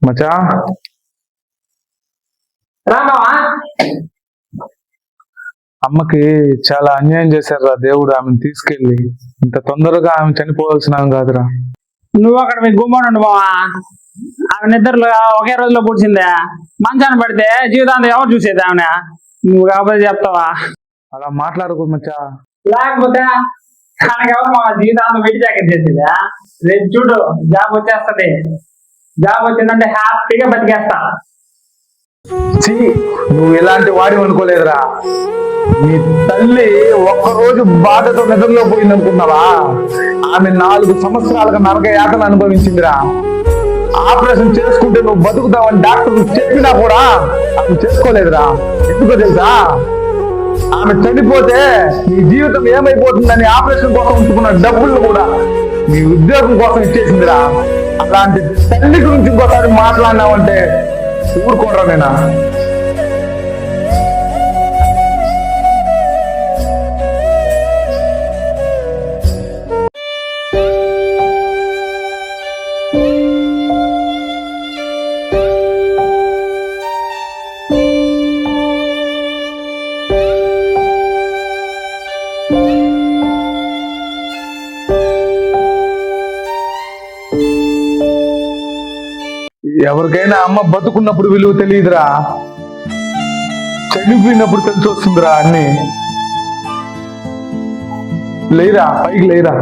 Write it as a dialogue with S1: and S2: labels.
S1: మచా
S2: రామావా
S1: అమ్మకి చాలా అన్యాయం చేశారా దేవుడు. ఆమెను తీసుకెళ్లి ఇంత తొందరగా ఆమె చనిపోవాల్సిన ఆమె కాదురా.
S2: నువ్వు అక్కడ మీ గుమ్మనుండు బావా. ఆమె నిద్రలో ఒకే రోజులో కూర్చుందే. మంచాన్ని పడితే జీవితాంతం ఎవరు చూసేది ఆమె? నువ్వు కాకపోతే చెప్తావా?
S1: అలా మాట్లాడకు మచ్చా.
S2: లేకపోతే తనకి ఎవరు మా జీవితాంతం వెట్టి జాకెట్ చేసేదా? రేపు చూడు జాబ్ వచ్చేస్తది. జాబ్ వచ్చిందంటే హ్యాపీగా బతికేస్తా.
S1: నువ్వు ఎలాంటి వాడి అనుకోలేదురా. నీ తల్లి ఒక్కరోజు బాధతో నిద్రలో పోయింది అనుకున్నావా? ఆమె 4 సంవత్సరాలుగా నరక యాతన అనుభవించిందిరా. ఆపరేషన్ చేసుకుంటే నువ్వు బతుకుతావని డాక్టర్లు చెప్పినా కూడా ఆమె చేసుకోలేదురా. ఎందుకో తెలుసా? ఆమె చనిపోతే నీ జీవితం ఏమైపోతుందని ఆపరేషన్ కోసం ఉంచుకున్న డబ్బులు కూడా నీ ఉద్యోగం కోసం ఇచ్చేసిందిరా. అలాంటి తల్లి గురించి ఇంకోసారి మాట్లాడినావంటే ఊరుకోనరా నేనా. ఎవరికైనా అమ్మ బతుకున్నప్పుడు విలువ తెలియదురా, చనిపోయినప్పుడు తెలిసి వస్తుందిరా అన్ని. లేరా, పైకి లేరా.